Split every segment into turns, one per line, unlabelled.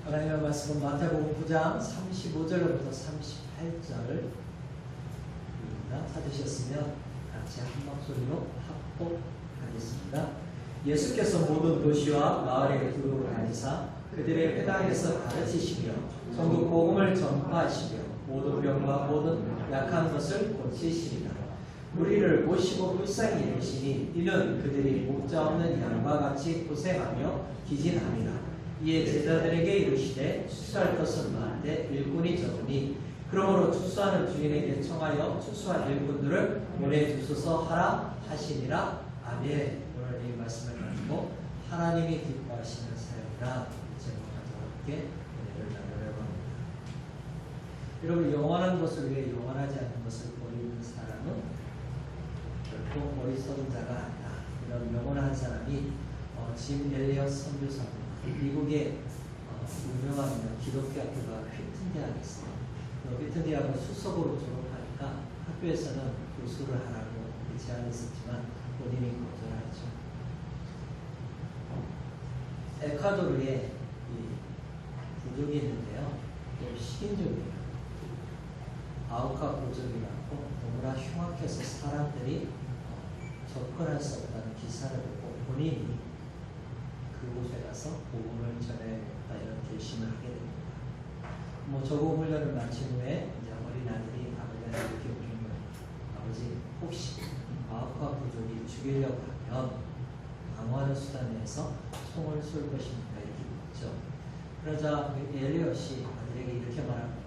하나님의 말씀은 마태복음 9장 35절부터 38절입니다. 찾으셨으면 같이 한 목소리로 합독하겠습니다. 예수께서 모든 도시와 마을에 두루 다니사 그들의 회당에서 가르치시며 전국 복음을 전파하시며 모든 병과 모든 약한 것을 고치시리라. 우리를 보시고 불쌍히 여기시니 이는 그들이 목자 없는 양과 같이 고생하며 기진합니다. 이에 제자들에게 이르시되 추수할 것은 많은데 일꾼이 적으니 그러므로 추수하는 주인에게 청하여 추수할 일꾼들을 보내주소서 하라 하시니라. 아멘. 오늘 이 말씀을 가지고 하나님이 기뻐하시는 사역이라 제목과 함께 은혜를 나누려고 합니다. 여러분, 영원한 것을 위해 영원하지 않은 것을 버리는 사람은 결코 어리석은 자가 아니다. 이런 영원한 사람이 짐 엘리엇 선교사입니다. 미국의 유명한 기독교 학교가 휘튼 대학이 있어요. 휘튼 대학은 수석으로 졸업하니까 학교에서는 교수를 하라고 제안했었지만 본인이 거절하죠. 에콰도르에 이 부족이 있는데요. 또 식인종이에요. 아우카 부족이라고 너무나 흉악해서 사람들이 접근할 수 없다는 기사를 보고 본인이 그곳에 가서 복음을 전해야겠다 이런 결심을 하게 됩니다. 적응 훈련을 마친 후에 이제 어린 아들이 아버지한테 이렇게 묻는 거예요. 아버지, 혹시 아우카 부족이 죽이려고 하면 방어하는 수단 내에서 총을 쏠 것입니까? 이렇게 묻죠. 그러자 엘리엇이 아들에게 이렇게 말합니다.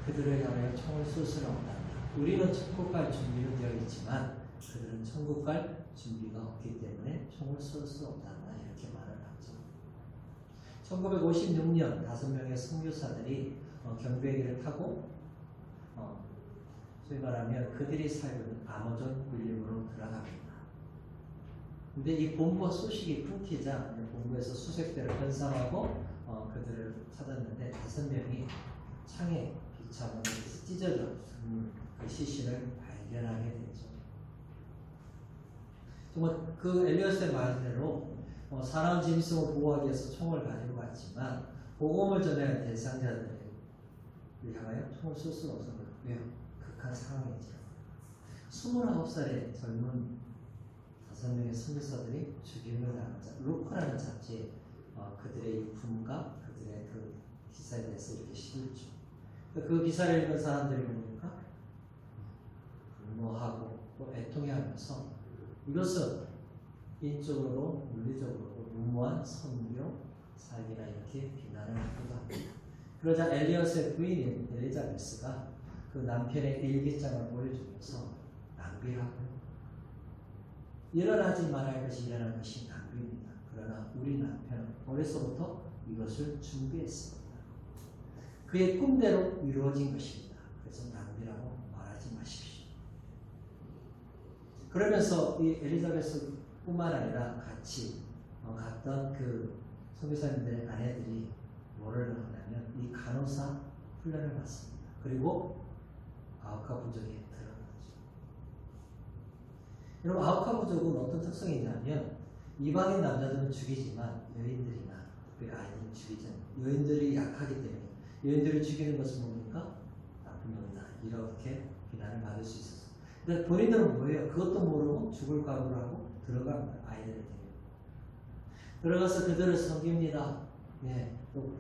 그들을 향하여 총을 쏠 수는 없단다. 우리는 천국 갈 준비는 되어 있지만 그들은 천국 갈 준비가 없기 때문에 총을 쏠 수 없단다. 이렇게 말을 하죠. 1956년 5명의 선교사들이 경비행기를 타고 소위 말하면 그들이 살고 있는 아마존 밀림으로 들어갑니다. 근데 이 본부 소식이 끊기자 본부에서 수색대를 편성하고 그들을 찾았는데 5명이 창에 비참하게 찢어져 그 시신을 발견하게 되죠. 정말 그 엘리엇의 말대로 사람 짐승을 보호하기 위해서 총을 가지고 갔지만 복음을 전해야 할 대상자들을 향하여 총을 쏠 수는 없는 거예요. 왜요? 극한 상황이죠. 29살의 젊은 5명의 선교사들이 죽임을 당하자 루크라는 잡지에 그들의 유품과 그들의 그 기사에 대해서 이렇게 실었죠. 그 기사를 읽은 사람들이 뭡니까? 분노하고 또 애통해하면서 이것은 인적으로 물리적으로 무모한 선교 사역이라 이렇게 비난을 하기도 합니다. 그러자 엘리엇의 부인인 엘리자베스가 그 남편의 일기장을 보여주면서 낭비를 하고요. 일어나지 말아야 할 것이 일어난 것이 낭비입니다. 그러나 우리 남편은 어려서부터 이것을 준비했습니다. 그의 꿈대로 이루어진 것입니다. 그래서 낭비라고 말하지 마십시오. 그러면서 이 엘리자베스뿐만 아니라 같이 갔던 그 선교사님들의 아내들이 뭐를 하냐면 이 간호사 훈련을 받습니다. 그리고 아우카 부족에 들어가죠. 여러분, 아우카 부족은 어떤 특성이 있냐면 이방인 남자들은 죽이지만 여인들이나 특별히 아이들은 죽이지 않아요. 여인들이 약하기 때문에 여인들을 죽이는 것은 뭡니까? 나쁜 놈이다. 이렇게 비난을 받을 수 있었어요. 근데 본인들은 뭐예요? 그것도 모르고 죽을 각오를 하고 들어갑니다. 아이들을 데리고. 들어가서 그들을 섬깁니다. 예, 또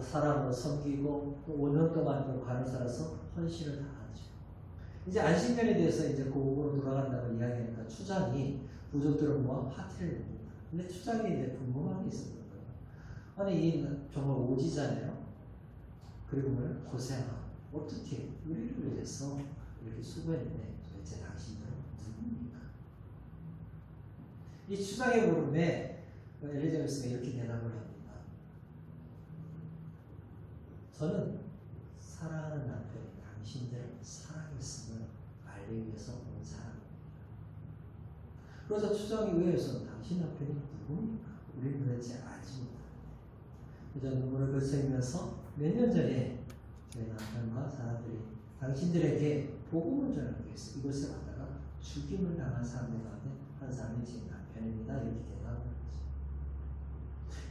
사람으로 섬기고 또 5년 동안 또 간호사라서 헌신을 다 하죠. 이제 안식년에 대해서 이제 고국으로 돌아간다고 이야기하니까 추장이 부족들을 모아 파티를 냅니다. 근데 추장이 이제 궁금한 게 있었던 거예요. 아니, 이 정말 오지잖아요. 그리고 뭘 고생하고 어떻게 우리를 위해서 이렇게 수고했는데 도대체 당신들은 누굽니까? 이 추장의 물음에 엘리자베스가 이렇게 대답을 합니다. 저는 사랑하는 남편이 당신들을 사랑했음을 알기 위해서 온 사람입니다. 그래서 추장이 의해서 당신 남편이 누굽니까? 우리는 도대체 알지 못합니다. 그저 눈물을 글썽이면서 몇 년 전에 저희 남편과 사람들이 당신들에게 복음을 전하기 위해서 이곳에 왔다가 죽임을 당한 사람들 가운데 한 사람이 제 남편입니다. 이렇게 대답을 하죠.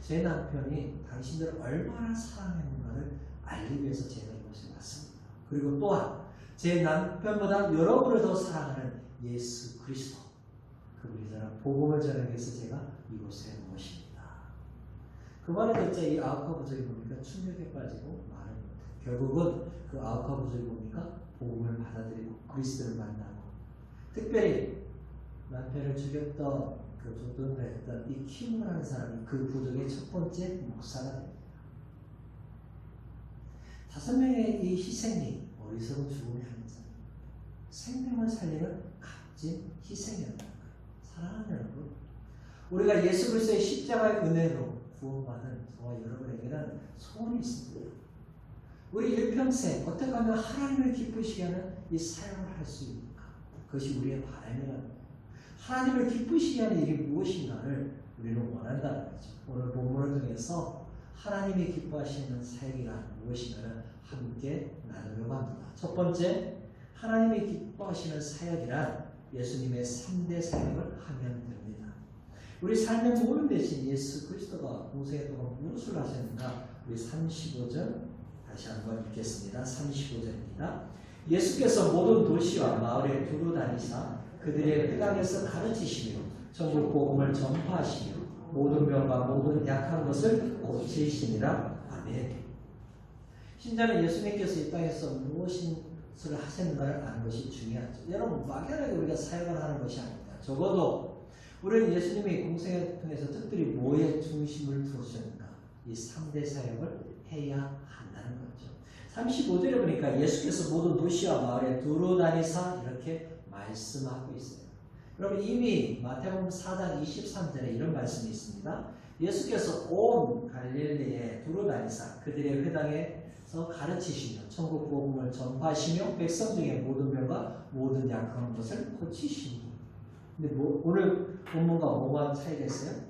제 남편이 당신들을 얼마나 사랑했는가를 알기 위해서 제가 이곳에 왔습니다. 그리고 또한 제 남편보다 여러분을 더 사랑하는 예수 그리스도, 그분이 저는 복음을 전하기 위해서 제가 이곳에 모십니다. 그 말을 듣자 이 아우카 부족이 뭡니까? 충격에 빠지고 말을 못해. 결국은 그 아우카 부족이 뭡니까? 복음을 받아들이고 그리스도를 만나고, 특별히 남편을 죽였던 그 조던을 했던 이 킴이라는 사람이 그 부족의 첫 번째 목사가 됩니다. 5명의 이 희생이 어리석은 죽음이 아닌 사람, 생명을 살리는 값진 희생이었다는 거예요. 사랑하는 여러분, 우리가 예수 그리스도의 십자가의 은혜로 구원받은 저와 여러분에게는 소원이 있습니다. 우리 일평생 어떻게 하면 하나님을 기쁘시게 하는 이 사역을 할 수 있는가? 그것이 우리의 바람이라는 거예요. 하나님을 기쁘시게 하는 일이 무엇인가를 우리는 원한다는 거죠. 오늘 본문을 통해서 하나님이 기뻐하시는 사역이란 무엇인가를 함께 나누려고 합니다. 첫 번째, 하나님이 기뻐하시는 사역이란 예수님의 3대 사역을 하면 됩니다. 우리 삶의 모든 대신 예수 그리스도가 공생애 동안 무엇을 하셨는가? 우리 35절 다시 한번 읽겠습니다. 35절입니다. 예수께서 모든 도시와 마을에 두루 다니사 그들의 회당에서 가르치시며 천국 복음을 전파하시며 모든 병과 모든 약한 것을 고치시니라. 아멘. 신자는 예수님께서 이 땅에서 무엇을 하셨는가를 아는 것이 중요하죠. 여러분, 막연하게 우리가 사역을 하는 것이 아닙니다. 적어도 우리는 예수님이 공생을 통해서 특별히 뭐에 중심을 두셨는가? 이 3대 사역을 해야 한다는 거죠. 35절에 보니까 예수께서 모든 도시와 마을에 두루 다니사 이렇게 말씀하고 있어요. 여러분, 이미 마태복음 4장 23절에 이런 말씀이 있습니다. 예수께서 온 갈릴리에 두루 다니사 그들의 회당에서 가르치시며 천국 복음을 전파하시며 백성 중에 모든 병과 모든 약한 것을 고치시니. 근데 오늘 본문과 뭐가 차이가 있어요?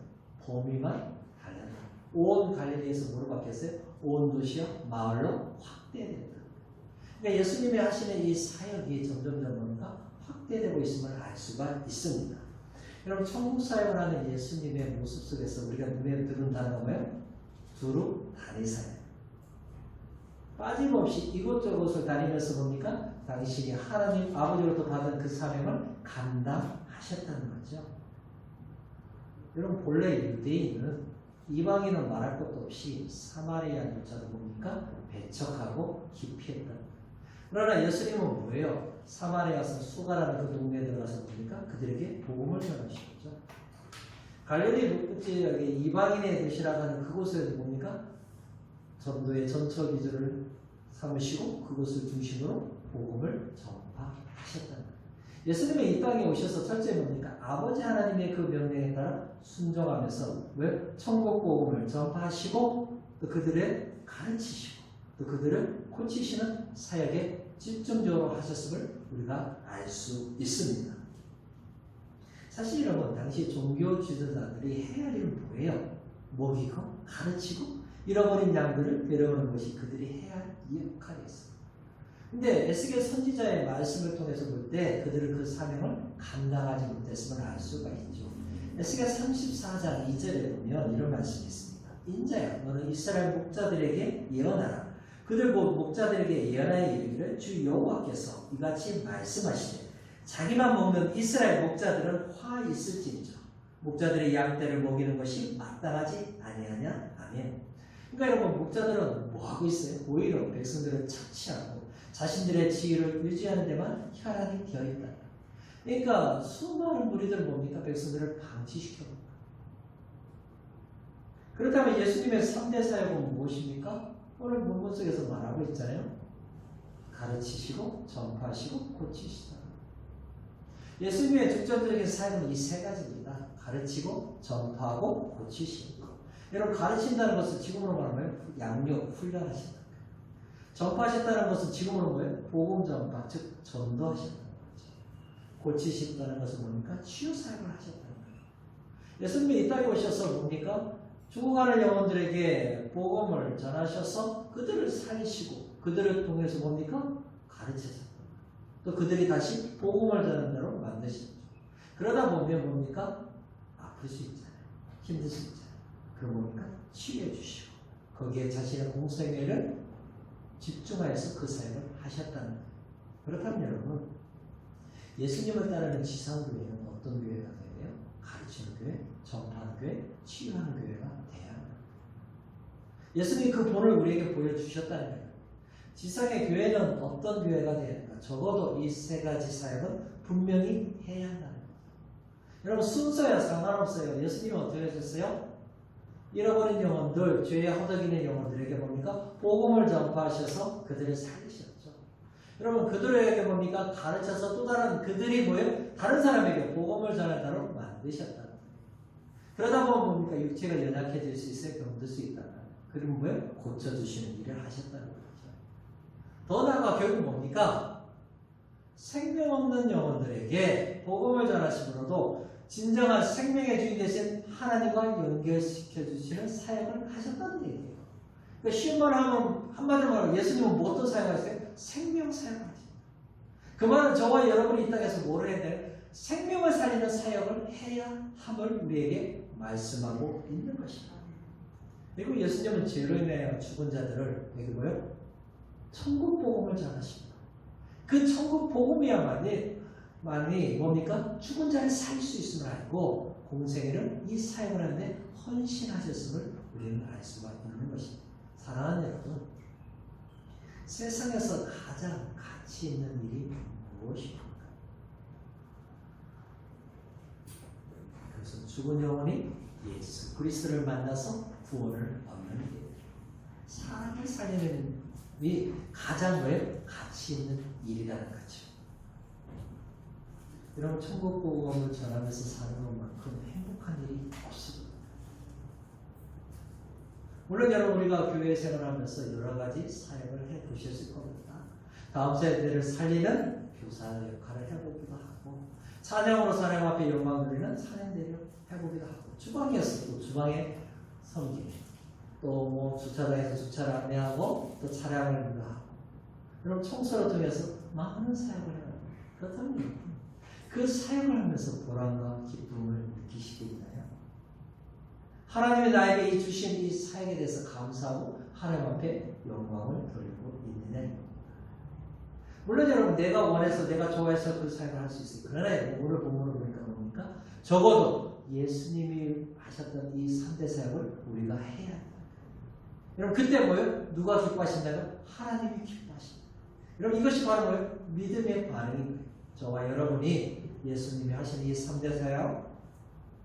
범위만 달라요. 온 갈릴리에서 뭐로 바뀌었어요? 온 도시와 마을로 확대된다. 그러니까 예수님이 하시는 이 사역이 점점 뭔가 확대되고 있음을 알 수가 있습니다. 여러분, 천국 사역을 하는 예수님의 모습 속에서 우리가 눈에 들은 단어가 뭐예요? 두루 다니사예요. 빠짐없이 이곳저곳을 다니면서 뭡니까? 당신이 하나님 아버지로부터 받은 그 사명을 감당하셨다는 거죠. 여러분, 본래 유대인은 이방인은 말할 것도 없이 사마리아인조차도 뭡니까? 배척하고 기피했다. 그러나 예수님은 뭐예요? 사마리아서 수가라는 그 동네에 들어가서 뭡니까? 그들에게 복음을 전하시죠. 갈릴리 지역의 이방인의 도시라고 하는 그곳에 뭡니까? 전도의 전처 기준을 삼으시고 그곳을 중심으로 복음을 전파하셨다는 거예요. 예수님이 이 땅에 오셔서 첫째 뭡니까? 아버지 하나님의 그 명령에 따라 순종하면서 왜? 천국 복음을 전파하시고 또 그들을 가르치시고 또 그들을 고치시는 사역에 집중적으로 하셨음을 우리가 알 수 있습니다. 사실 여러분, 당시 종교 지도자들이 해야 할 일은 뭐예요? 먹이고 가르치고 잃어버린 양들을 데려오는 것이 그들이 해야 할 역할이었어요. 근데 에스겔 선지자의 말씀을 통해서 볼 때 그들은 그 사명을 감당하지 못했음을 알 수가 있죠. 에스겔 34장 2절에 보면 이런 말씀이 있습니다. 인자야, 너는 이스라엘 목자들에게 예언하라. 그들 목자들에게 예언하여 이르기를 주 여호와께서 이같이 말씀하시되 자기만 먹는 이스라엘 목자들은 화 있을지니라. 목자들의 양떼를 먹이는 것이 마땅하지 아니하냐. 아멘. 그러니까 여러분, 목자들은 뭐 하고 있어요? 오히려 백성들을 착취하고 자신들의 지위를 유지하는 데만 혈안이 되어 있다. 그러니까 수많은 무리들은 뭡니까? 백성들을 방치시켜 봅니다. 그렇다면 예수님의 3대 사역은 무엇입니까? 오늘 본문 속에서 말하고 있잖아요. 가르치시고 전파하시고 고치시다. 예수님의 중점적인 사역은 이 세 가지입니다. 가르치고 전파하고 고치시는 것. 여러분, 가르친다는 것은 지금으로 말하면 양육, 훈련하신다. 전파하셨다는 것은 지금으로 뭐예요? 복음 전파, 즉 전도하셨다는 거죠. 고치신다는 것은 뭡니까? 치유 사역을 하셨다는 거예요. 예수님이 이 땅에 오셔서 뭡니까? 죽어가는 영혼들에게 복음을 전하셔서 그들을 살리시고 그들을 통해서 뭡니까? 가르치셨다. 또 그들이 다시 복음을 전하는 대로 만드셨죠. 그러다 보면 뭡니까? 아플 수 있잖아요. 힘들 수 있잖아요. 그럼 뭡니까? 치유해 주시고 거기에 자신의 공생애를 집중하여서 그 사역을 하셨다는 거예요. 그렇다면 여러분, 예수님을 따르는 지상교회는 어떤 교회가 돼야 돼요? 가르치는 교회, 전파하는 교회, 치유하는 교회가 돼야 합니다. 예수님이 그 본을 우리에게 보여주셨다는 거예요. 지상의 교회는 어떤 교회가 돼야 될까? 적어도 이 세 가지 사역은 분명히 해야 한다는 거예요. 여러분, 순서야 상관없어요. 예수님은 어떻게 하셨어요? 잃어버린 영혼들, 죄에 허덕이는 영혼들에게 뭡니까? 복음을 전파하셔서 그들을 살리셨죠. 여러분, 그들에게 뭡니까? 가르쳐서 또 다른 그들이 뭐예요? 다른 사람에게 복음을 전하도록 만드셨다는 거예요. 그러다 보면 뭡니까? 육체가 연약해질 수 있어요. 병들 수 있다는 거예요. 그리고 뭐예요? 고쳐주시는 일을 하셨다는 거죠. 더 나아가 결국 뭡니까? 생명 없는 영혼들에게 복음을 전하심으로도 진정한 생명의 주인 되신 하나님과 연결시켜 주시는 사역을 하셨다는 얘기예요. 그러니까 쉬운 말 하면, 한마디로 말하면 예수님은 뭐 어떤 사역을 하세요? 생명 사역을 하십니다. 그 말은 저와 여러분이 이 땅에서 뭐를 해야 돼요? 생명을 살리는 사역을 해야 함을 우리에게 말씀하고 있는 것입니다. 그리고 예수님은 죄로 인하여 죽은 자들을 여기 뭐요? 천국 복음을 전하십니다. 그 천국 복음이야만이 뭡니까? 죽은 자를 살릴 수 있음을 알고 공생애를 이 사역을 하는데 헌신하셨음을 우리는 알 수가 있는 것입니다. 사랑하는 여러분, 세상에서 가장 가치 있는 일이 무엇입니까? 그래서 죽은 영혼이 예수 그리스도를 만나서 구원을 얻는 일, 사람을 살리는 이 가장 왜 가치 있는 일이라는 거죠. 여러분, 천국 복음을 전하면서 사는 것만큼 행복한 일이 없습니다. 물론 여러분, 우리가 교회 생활하면서 여러 가지 사역을 해 보셨을 겁니다. 다음 세대를 살리는 교사 역할을 해보기도 하고, 찬양으로 하나님 앞에 영광 누리는 찬양대를 해보기도 하고, 주방이었을 때 주방에 섬기고, 또 뭐 주차장에서 주차를 안내하고, 또 차량을 인도하고, 여러분 청소를 통해서 많은 사역을 해요. 그렇다면 그 사역을 하면서 보람과 기쁨을 느끼시게 되나요? 하나님이 나에게 이 주신 이 사역에 대해서 감사하고 하나님 앞에 영광을 돌리고 있느냐? 물론 여러분, 내가 원해서 내가 좋아해서 그 사역을 할 수 있어요. 그러나 오늘 본문을 보니까 뭡니까? 적어도 예수님이 하셨던 이 3대 사역을 우리가 해야 합니다. 여러분, 그때 뭐예요? 누가 기뻐하신다고요? 하나님이 기뻐하신다. 여러분, 이것이 바로 뭐예요? 믿음의 반응인 거예요. 저와 여러분이 예수님이 하신 이 3대 사역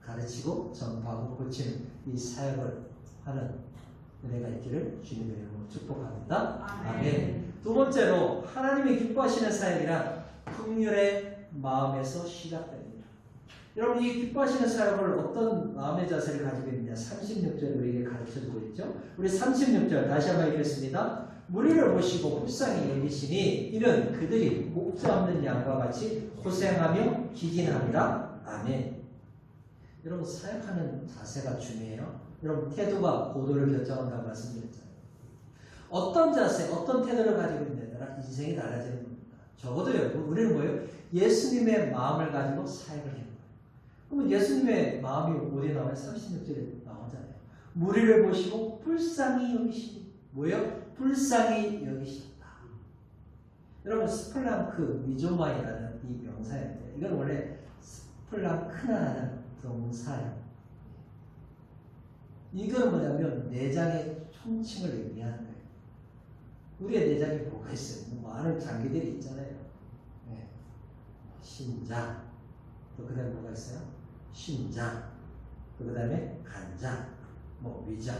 가르치고 전파하고 고치는 이 사역을 하는 은혜가 있기를 주님의 이름으로 축복합니다. 아멘. 두 번째로 하나님이 기뻐하시는 사역이란 긍휼의 마음에서 시작됩니다. 여러분, 이 기뻐하시는 사역을 어떤 마음의 자세를 가지고 있느냐? 36절 우리에게 가르쳐주고 있죠. 우리 36절 다시 한번 읽겠습니다. 무리를 보시고 불쌍히 여기시니 이는 그들이 목자 없는 양과 같이 고생하며 기긴합니다. 아멘. 여러분, 사역하는 자세가 중요해요. 여러분, 태도가 고도를 결정한다고 말씀드렸잖아요. 어떤 자세, 어떤 태도를 가지고 있느냐에 따라 인생이 달라지는 겁니다. 적어도 여러분, 우리는 뭐예요? 예수님의 마음을 가지고 사역을 해요. 그러면 예수님의 마음이 어디에 나와요? 36절에 나오잖아요. 무리를 보시고 불쌍히 여기시니 뭐예요? 불쌍히 여기셨다. 여러분, 스플랑크 미조마이라는 이 명사인데 이건 원래 스플랑크나라는 동사예요. 이건 뭐냐면 내장의 총칭을 의미하는 거예요. 우리의 내장에 뭐가 있어요? 뭐 많은 장기들이 있잖아요. 네. 신장, 또 그 다음에 뭐가 있어요? 심장, 또 그 다음에 간장, 뭐 위장.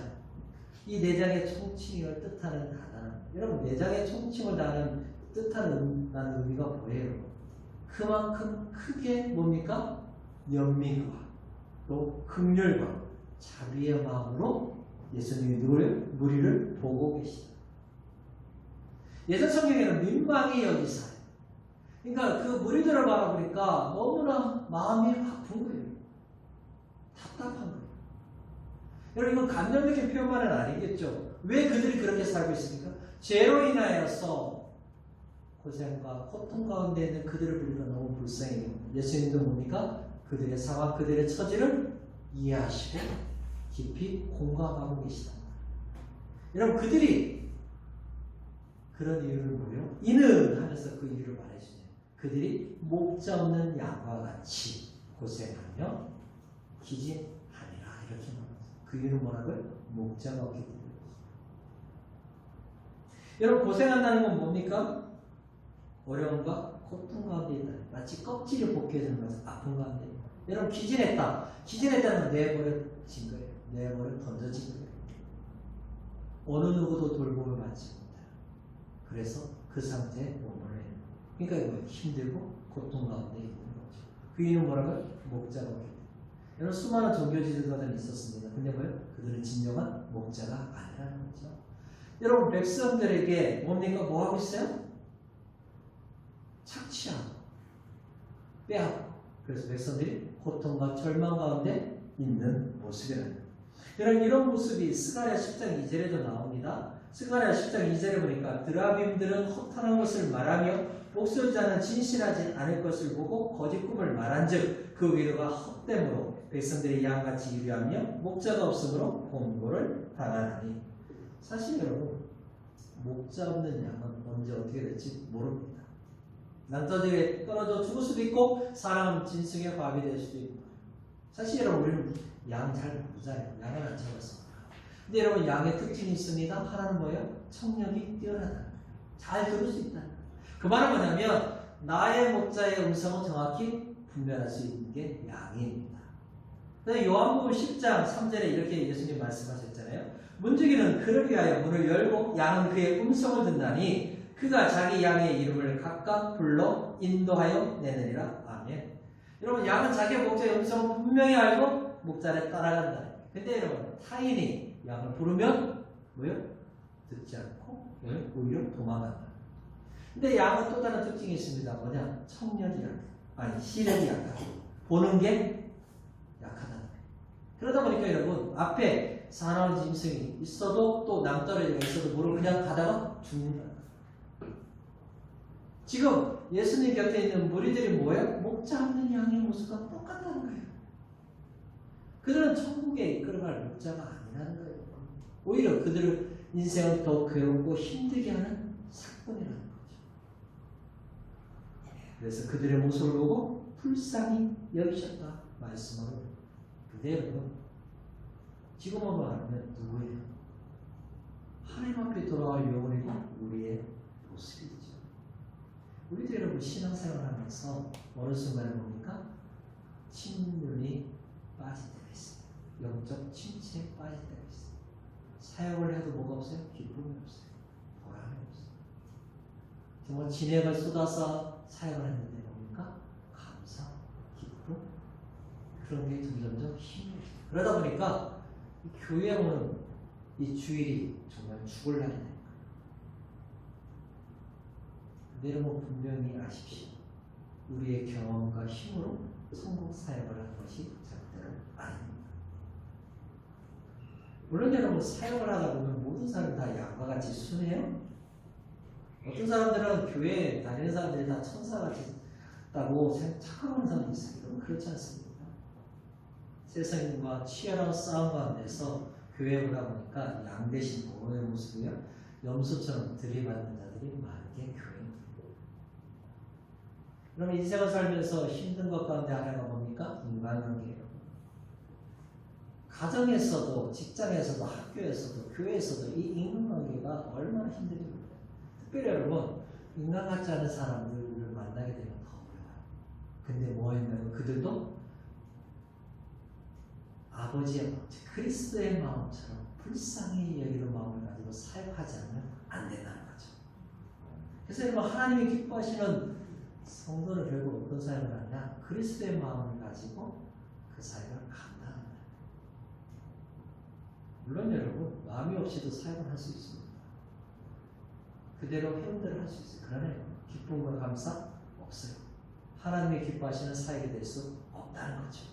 이 내장의 총칭을 뜻하는 단어는, 여러분, 내장의 총칭을 뜻하는 의미가 뭐예요? 그만큼 크게 뭡니까? 연민과 또 긍휼과 자비의 마음으로 예수님이 무리를 보고 계시다. 예전 성경에는 민망히 여기사, 그러니까 그 무리들을 바라보니까 너무나 마음이 아픈 거예요. 답답한 거예요. 여러분, 이건 감정적인 표현만은 아니겠죠. 왜 그들이 그렇게 살고 있습니까? 죄로 인하여서 고생과 고통 가운데 있는 그들을 보니까 너무 불쌍해요. 예수님도 뭡니까? 그들의 상황, 그들의 처지를 이해하시고 깊이 공감하고 계시다. 여러분 그들이 그런 이유를 뭐요? 이는 하면서 그 이유를 말해주네요. 그들이 목자 없는 양과 같이 고생하며 기진하니라 이렇게 말합니다. 그 이유는 뭐라고요? 목자가 없기 때문에. 여러분 고생한다는 건 뭡니까? 어려움과 고통 가운데 있다. 마치 껍질이 벗겨지는 것은 아픈 가운데 있다. 여러분 기진했다. 기진했다는 건 내버려진 거예요. 내버려 던져진 거예요. 어느 누구도 돌봄을 받지 못해요. 그래서 그 상태에 머물러요. 그러니까 이거 힘들고 고통 가운데 있는 거죠. 그 이유는 뭐라고요? 목자가 없기 때문에. 여러분 수많은 종교 지도자들이 있었습니다. 근데 뭐예요? 그들은 진정한 목자가 아니라는 거죠. 여러분 백성들에게 뭡니까? 뭐 하고 있어요? 착취하고 빼앗고 그래서 백성들이 고통과 절망 가운데 있는 모습이라는 거예요. 여러분 이런 모습이 스가랴 10장 2절에도 나옵니다. 스가랴 10장 2절에 보니까 드라빔들은 허탄한 것을 말하며 목소리자는 진실하지 않을 것을 보고 거짓 꿈을 말한즉 그 위로가 헛됨으로 백성들이 양같이 유리하며 목자가 없으므로 공고를 당하나니. 사실 여러분 목자 없는 양은 언제 어떻게 될지 모릅니다. 낭떠러지에 떨어져 죽을 수도 있고 사람은 진승의 밥이 될 수도 있고. 사실 여러분 우리는 양 잘 모르잖아요. 양을 안 잡았습니다. 근데 여러분 양의 특징이 있습니다. 하나는 뭐예요? 청력이 뛰어나다. 잘 들을 수 있다. 그 말은 뭐냐면 나의 목자의 음성은 정확히 분별할 수 있는 게 양입니다. 요한복음 10장 3절에 이렇게 예수님 말씀하셨잖아요. 문지기는 그를 위하여 문을 열고 양은 그의 음성을 듣나니 그가 자기 양의 이름을 각각 불러 인도하여 내느니라. 아멘. 여러분 양은 자기 목자의 음성을 분명히 알고 목자를 따라간다. 근데 여러분 타인이 양을 부르면 뭐요? 듣지 않고 오히려 도망간다. 근데 양은 또 다른 특징이 있습니다. 뭐냐? 청력이 약하다. 아니 시력이 약하다. 보는 게 약하다. 그러다 보니까 여러분 앞에 사나운 짐승이 있어도 또 낭떠러지가 있어도 모르고 그냥 가다가 죽는다. 지금 예수님 곁에 있는 무리들이 뭐예요? 목자 없는 양의 모습과 똑같다는 거예요. 그들은 천국에 이끌어갈 목자가 아니라는 거예요. 오히려 그들의 인생을 더 괴롭고 힘들게 하는 사건이라는 거죠. 그래서 그들의 모습을 보고 불쌍히 여기셨다 말씀하고 그대로 지금으로 말하면 누구예요? 하나님 앞에 돌아갈 영혼이고 우리의 모습이죠. 우리도 여러분 신앙생활 하면서 어느 순간에 보니까 침륜이 빠질 때가 있어요. 영적 침체에 빠질 때가 있어요. 사역을 해도 뭐가 없어요? 기쁨이 없어요. 보람이 없어요. 정말 진액을 쏟아서 사역을 했는데 뭡니까? 감사, 기쁨 그런 게 점점점 힘이 없어요. 그러다 보니까 이 교회에 오는 이 주일이 정말 죽을 날이 됩니다. 근데 여러분 분명히 아십시오. 우리의 경험과 힘으로 천국 사역을 하는 것이 절대로 아닙니다. 물론 여러분 사역을 하다 보면 모든 사람이 다 양과 같이 순해요. 어떤 사람들은 교회에 다니는 사람들이 다 천사같이 다고 착각하는 사람이 있어요. 여러분 그렇지 않습니다. 세상과 치열한 싸움 가운데서 교회에 오다 보니까 양 대신 보호의 모습이요 염소처럼 들이받는 자들이 많게 교회에 그러면 인생을 살면서 힘든 것 가운데 하나가 뭡니까? 인간관계예요. 가정에서도 직장에서도 학교에서도 교회에서도 이 인간관계가 얼마나 힘든지 몰라요. 특별히 여러분 인간 같지 않은 사람들을 만나게 되면 더 어려워요. 근데 뭐 했냐면 그들도 아버지의 마음, 그리스도의 마음처럼 불쌍히 여기는 마음을 가지고 사역하지 않으면 안 된다는 거죠. 그래서 여러분 하나님이 기뻐하시는 성도는 결국 어떤 사역을 하냐? 그리스도의 마음을 가지고 그 사역을 감당하는 거예요. 물론 여러분 마음이 없이도 사역을 할 수 있습니다. 그대로 행동을 할 수 있어요. 그러나 기쁨과 감사 없어요. 하나님이 기뻐하시는 사역이 될 수 없다는 거죠.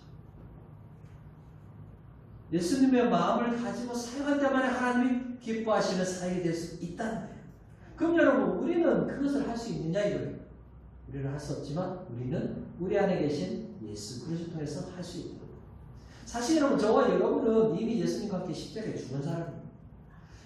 예수님의 마음을 가지고 사역할 때만에 하나님이 기뻐하시는 사역이 될 수 있다는 거예요. 그럼 여러분 우리는 그것을 할 수 있느냐 이거예요. 우리는 할 수 없지만 우리는 우리 안에 계신 예수 그리스도를 통해서 할 수 있다. 사실 여러분, 저와 여러분은 이미 예수님과 함께 십자가에 죽은 사람입니다.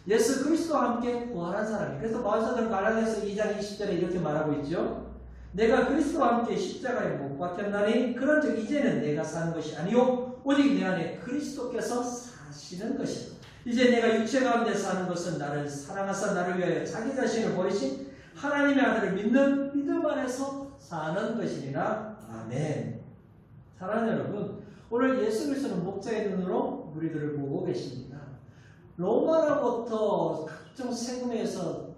예수 그리스도와 함께 부활한 사람이에요. 그래서 바울사도는 갈라디아서 2장 20절에 이렇게 말하고 있죠. 내가 그리스도와 함께 십자가에 못 박혔나니 그런즉 이제는 내가 사는 것이 아니요 오직 내 안에 그리스도께서 사시는 것이다. 이제 내가 육체 가운데 사는 것은 나를 사랑하사 나를 위하여 자기 자신을 버리신 하나님의 아들을 믿는 믿음 안에서 사는 것이니라. 아멘. 사랑하는 여러분, 오늘 예수 그리스도는 목자의 눈으로 우리들을 보고 계십니다. 로마로부터 각종 세금에서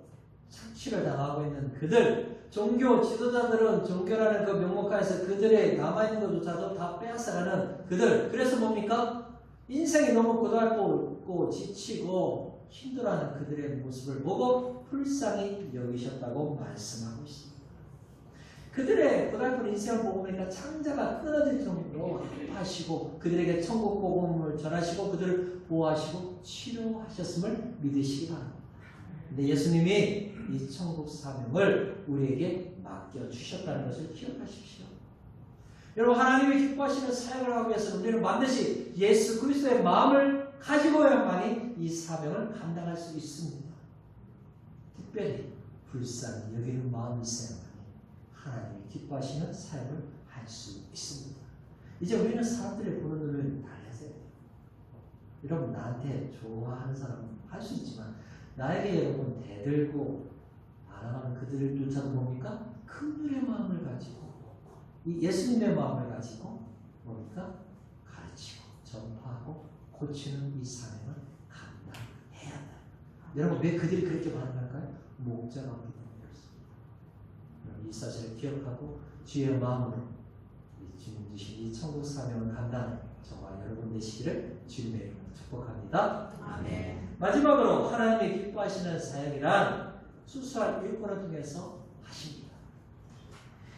착취를 당하고 있는 그들, 종교 지도자들은 종교라는 그 명목하에서 그들의 남아있는 것조차도 다 빼앗아가는 그들. 그래서 뭡니까? 인생이 너무 고달프고 지치고 힘들어하는 그들의 모습을 보고 불쌍히 여기셨다고 말씀하고 있습니다. 그들의 고달픈 인생을 보고 보니까 창자가 끊어질 정도로 아파하시고 그들에게 천국 복음을 전하시고 그들을 보호하시고 치료하셨음을 믿으시기 바랍니다. 근데 예수님이 이 천국 사명을 우리에게 맡겨주셨다는 것을 기억하십시오. 여러분, 하나님이 기뻐하시는 사역을 하기 위해서 우리는 반드시 예수 그리스도의 마음을 가지고야만이 이 사명을 감당할 수 있습니다. 특별히 불쌍히 여기는 마음이 있어야만이 하나님이 기뻐하시는 사역을 할 수 있습니다. 이제 우리는 사람들의 보는 눈을 달래야 돼요. 여러분, 나한테 좋아하는 사람은 할 수 있지만 나에게 여러분 대들고 반항하는 그들조차도 뭡니까? 긍휼의 마음을 가지고 이 예수님의 마음을 가지고 뭡니까? 가르치고 전파하고 고치는 이 사명을 감당해야 한다. 여러분, 왜 그들이 그렇게 반응할까요? 목자가 없기 때문에 그렇습니다. 이 사실을 기억하고 주의 마음으로 주님 주신 이 천국 사명을 감당하는 저와 여러분 되시기를 주님의 이름으로 축복합니다. 아멘. 마지막으로 하나님이 기뻐하시는 사역이란 수수한 일꾼을 통해서 하십니다.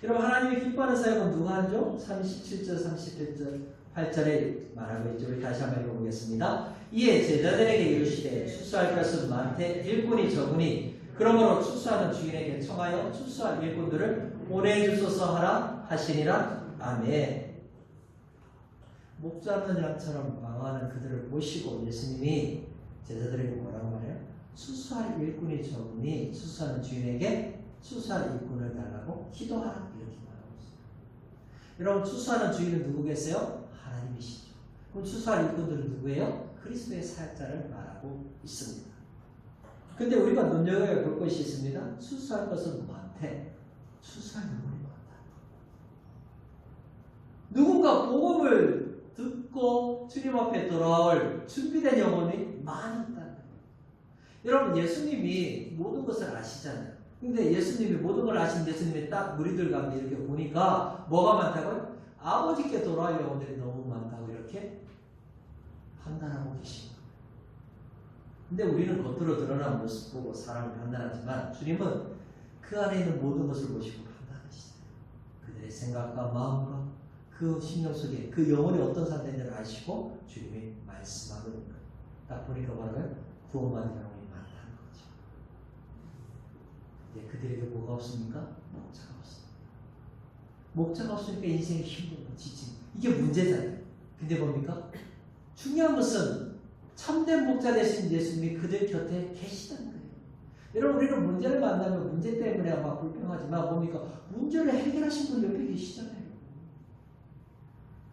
여러분, 하나님이 기뻐하는 사역은 누가 하죠? 37절, 38절에 말하고 있죠. 우리 다시 한번 읽어보겠습니다. 이에 제자들에게 이르시되 추수할 것은 많되 일꾼이 적으니 그러므로 추수하는 주인에게 청하여 추수할 일꾼들을 보내주소서 하라 하시니라. 아멘. 목자 없는 양처럼 방황하는 그들을 보시고 예수님이 제자들에게 뭐라고 말해요? 추수할 일꾼이 적으니 추수하는 주인에게 추수할 일꾼을 달라고 기도하라. 이렇게 말하고 있습니다. 여러분, 추수하는 주인은 누구겠어요? 하나님이시죠. 그럼 추수할 일꾼들은 누구예요? 그리스도의 사역자를 말하고 있습니다. 근데 우리가 눈여겨볼 것이 있습니다. 추수할 것은 많대. 추수할 일꾼이 많다. 누군가 복음을 듣고 주님 앞에 돌아올 준비된 영혼이 많았다는 거예요. 여러분, 예수님이 모든 것을 아시잖아요. 근데 예수님이 모든 걸 아신 예수님이 딱 무리들 가운데 이렇게 보니까 뭐가 많다고요? 아버지께 돌아올 영혼들이 너무 많다고 이렇게 판단하고 계십니다. 근데 우리는 겉으로 드러난 모습 보고 사람을 판단하지만 주님은 그 안에 있는 모든 것을 보시고 판단하시잖아요. 그들의 생각과 마음과 그 심령 속에 그 영혼이 어떤 상태인지를 아시고 주님이 말씀하고 있는 거예요. 딱 보니까 뭐라고요? 구원받은 영혼이 많다는 거죠. 근데 그들에게 뭐가 없습니까? 목자가 없습니다. 목자가 없으니까 인생이 힘들고 지치고 이게 문제잖아요. 근데 뭡니까? 중요한 것은 참된 목자 되신 예수님이 그들 곁에 계시다는 거예요. 여러분, 우리는 문제를 만나면 문제 때문에 막 불평하지만 뭡니까? 문제를 해결하신 분 옆에 계시잖아요.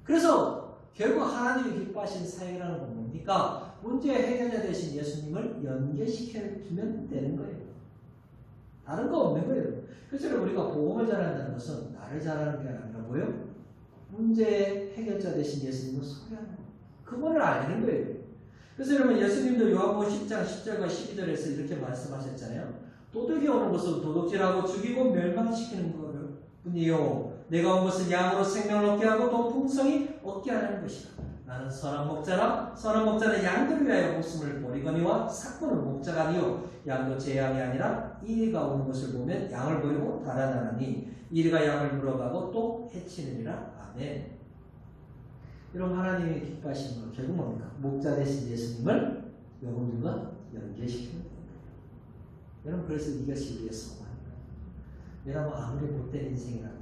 그래서 결국 하나님이 기뻐하신 사역이라는 건 뭡니까? 문제의 해결자 되신 예수님을 연계시켜주면 되는 거예요. 다른 거 없는 거예요. 그래서 우리가 복음을 전한다는 것은 나를 잘하는 게 아니라 뭐예요? 문제의 해결자 되신 예수님을 소개하는 거예요. 그분을 알리는 거예요. 그래서 여러분, 예수님도 요한복음 10장 10절과 12절에서 이렇게 말씀하셨잖아요. 도둑이 오는 것은 도둑질하고 죽이고 멸망시키는 것을 뿐이요 내가 온 것은 양으로 생명을 얻게 하고 또 풍성히 얻게 하는 것이다. 나는 선한 목자라. 선한 목자는 양들을 위하여 목숨을 버리거니와 삭구는 목자가 아니요 양도 제 양이 아니라 이리가 오는 것을 보면 양을 버리고 달아나니 이리가 양을 물어가고 또 해치느니라. 아멘. 여러분, 하나님이 기뻐하시는 건 결국 뭡니까? 목자 되신 예수님을 여러분들과 연계시키는 겁니다. 여러분, 그래서 이것이 우리의 소망입니다. 여러분, 아무리 못된 인생이라도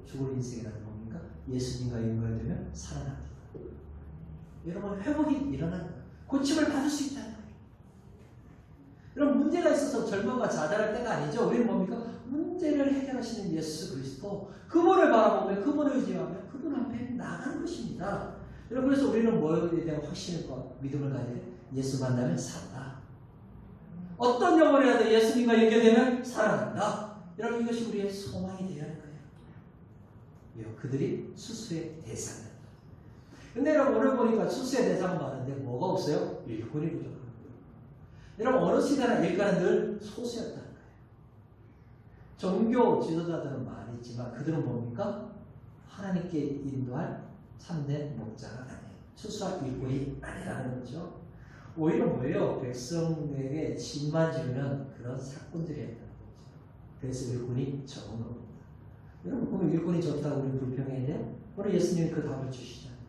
죽을 인생이라도 뭡니까? 예수님과 연결되면 살아납니다. 여러분 회복이 일어나는 거예요. 고침을 받을 수 있다는 거예요. 여러분 문제가 있어서 절망과 좌절할 때가 아니죠. 우리는 뭡니까? 문제를 해결하시는 예수 그리스도 그분을 바라보며 그분을 의지하며 그분 앞에 나가는 것입니다. 여러분 그래서 우리는 뭐에 대한 확신과 믿음을 가져야 돼? 예수 만나면 산다. 어떤 영혼이라도 예수님과 연결되면 살아난다. 여러분 이것이 우리의 소망이 되어야 하는 거예요. 그들이 수수의 대상이다. 근데 여러분 오늘 보니까 수수의 대상은 많은데 뭐가 없어요? 일꾼이 부족한 거예요. 여러분 어느 시대나 일꾼은 늘 소수였다는 거예요. 종교 지도자들은 많이 있지만 그들은 뭡니까? 하나님께 인도할 참된 목자가 아니에요. 수수한 일꾼이 아니라는 거죠. 오히려 뭐예요? 백성에게 짐만 지르는 그런 사건들이었다는 거죠. 그래서 일꾼이 적은 겁니다. 여러분 그러면 일꾼이 적다고 우리 불평해야 돼요? 오늘 예수님이 그 답을 주시잖아요.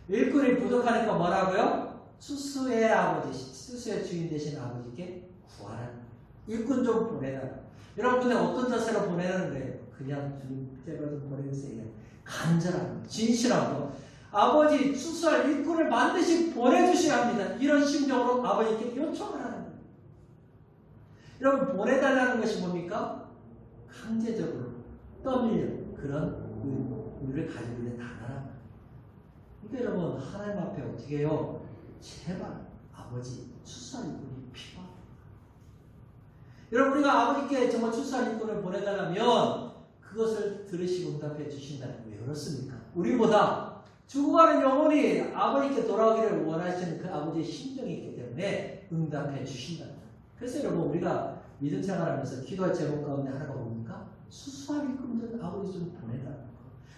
일꾼이 부족하니까 뭐라고요? 수수의 아버지, 수수의 주인 되신 아버지께 구하라. 일꾼 좀 보내라. 여러분 근데 어떤 자세로 보내는 거예요? 그냥 주님 제발 좀 보내주세요. 간절한 거, 진실한 거. 아버지 수수할 일꾼을 반드시 보내주셔야 합니다. 이런 심정으로 아버지께 요청을 하는 거예요. 여러분 보내달라는 것이 뭡니까? 강제적으로 떠밀려 그런 우리를 가지고 있는 단어란 말이에요. 그러니까 여러분 하나님 앞에 어떻게 해요? 제발 아버지 수수할 일꾼이 필요합니다. 여러분 우리가 아버지께 정말 수수할 일꾼을 보내달라면 그것을 들으시고 응답해 주신다는 왜 그렇습니까? 우리보다 죽어가는 영혼이 아버지께 돌아오기를 원하시는 그 아버지의 심정이 있기 때문에 응답해 주신다. 그래서 여러분 우리가 믿음 생활하면서 기도할 제목 가운데 하나가 뭡니까? 수수할 일꾼들 아버지 좀 보내달라고.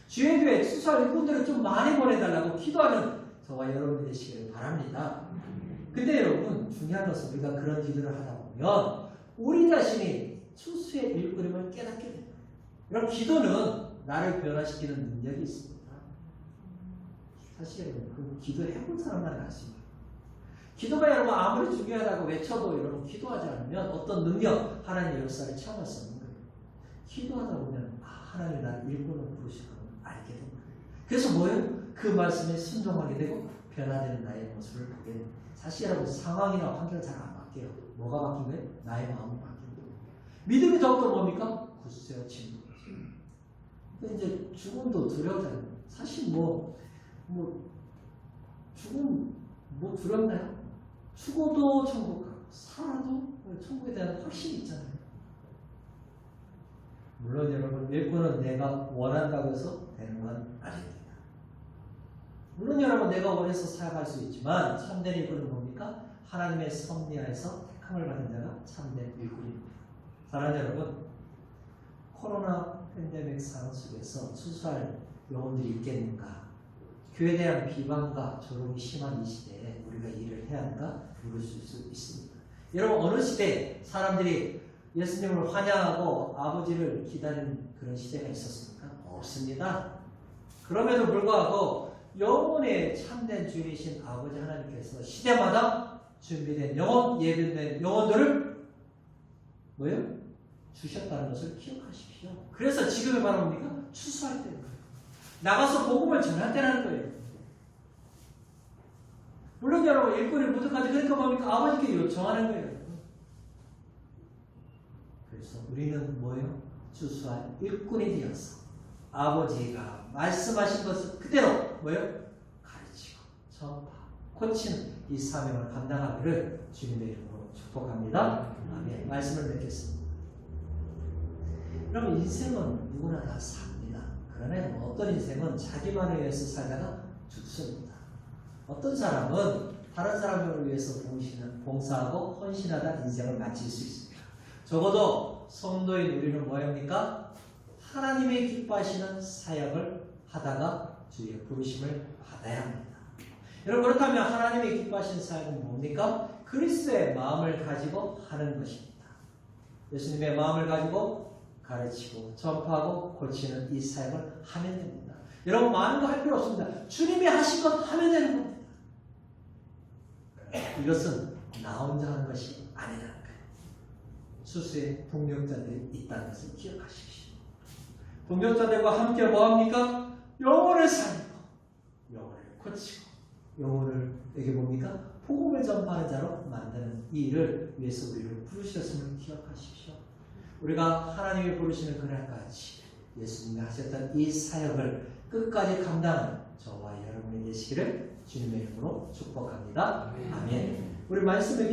주의 교회 수수할 일꾼들을 좀 많이 보내달라고 기도하는 저와 여러분이 되시기를 바랍니다. 근데 여러분 중요한 것은 우리가 그런 기도를 하다 보면 우리 자신이 수수의 일꾼임을 깨닫게 됩니다. 여러분 기도는 나를 변화시키는 능력이 있습니다. 사실 여러분 그 기도해본 사람만 알 수 있어요. 기도가 여러분 아무리 중요하다고 외쳐도 여러분 기도하지 않으면 어떤 능력 하나님의 역사를 체험할 수 없는 거예요. 기도하다 보면 하나님 나를 일꾼으로 부르실 걸 알게 됩니다. 그래서 뭐예요? 그 말씀에 순종하게 되고 변화되는 나의 모습을 보게 됩니다. 사실 여러분 상황이나 환경 잘 안 바뀌어요. 뭐가 바뀐 거예요? 나의 마음이 바뀌는 거예요. 믿음이 더욱더 뭡니까? 굳세어지는 거죠. 이제 죽음도 두렵잖아요. 사실 죽음 두렵나요? 죽어도 천국 가고 살아도 천국에 대한 확신이 있잖아요. 물론 여러분 일꾼은 내가 원한다고 해서 되는 건 아닙니다. 물론 여러분 내가 원해서 사역할 수 있지만 참된 일꾼은 뭡니까? 하나님의 섭리하에서 택함을 받은 자가 참된 일꾼입니다. 사랑하는 여러분, 코로나 팬데믹 상황 속에서 수수할 영혼들이 있겠는가? 교회에 대한 비방과 조롱이 심한 이 시대에 우리가 일을 해야 하는가 물으실 수 있습니다. 여러분 어느 시대에 사람들이 예수님을 환영하고 아버지를 기다리는 그런 시대가 있었습니까? 없습니다. 그럼에도 불구하고 영혼의 참된 주인이신 아버지 하나님께서 시대마다 준비된 영혼, 예비된 영혼들을 주셨다는 것을 기억하십시오. 그래서 지금의 바로 뭡니까? 추수할 때는 거예요. 나가서 복음을 전할 때라는 거예요. 물론 여러분 일꾼이 부족하지 그러니까 뭡니까? 아버지께 요청하는 거예요. 그래서 우리는 추수할 일꾼이 되어서 아버지가 말씀하신 것을 그대로 가르치고 전파, 고치는 이 사명을 감당하기를 주님의 이름으로 축복합니다. 아멘. 말씀을 맺겠습니다. 여러분 인생은 누구나 다 삽니다. 그러나 어떤 인생은 자기만을 위해서 살다가 죽습니다. 어떤 사람은 다른 사람을 위해서 봉사하고 헌신하다 인생을 마칠 수 있습니다. 적어도 성도인 우리는 뭐입니까? 하나님의 기뻐하시는 사역을 하다가 주의 부르심을 받아야 합니다. 여러분 그렇다면 하나님의 기뻐하시는 사역은 뭡니까? 그리스도의 마음을 가지고 하는 것입니다. 예수님의 마음을 가지고 가르치고 전파하고 고치는 이 사역을 하면 됩니다. 여러분 많은 거 할 필요 없습니다. 주님이 하신 것 하면 되는 겁니다. 이것은 나 혼자 하는 것이 아니라는 거예요. 수수의 동력자들이 있다는 것을 기억하십시오. 동력자들과 함께 뭐합니까? 영혼을 살리고 영혼을 고치고 영혼을에게 뭡니까? 복음을 전파하는 자로 만드는 이 일을 위해서 우리를 부르셨음을 기억하십시오. 우리가 하나님이 부르시는 그날까지 예수님이 하셨던 이 사역을 끝까지 감당하는 저와 여러분이 되시기를 주님의 이름으로 축복합니다. 아멘. 우리 말씀의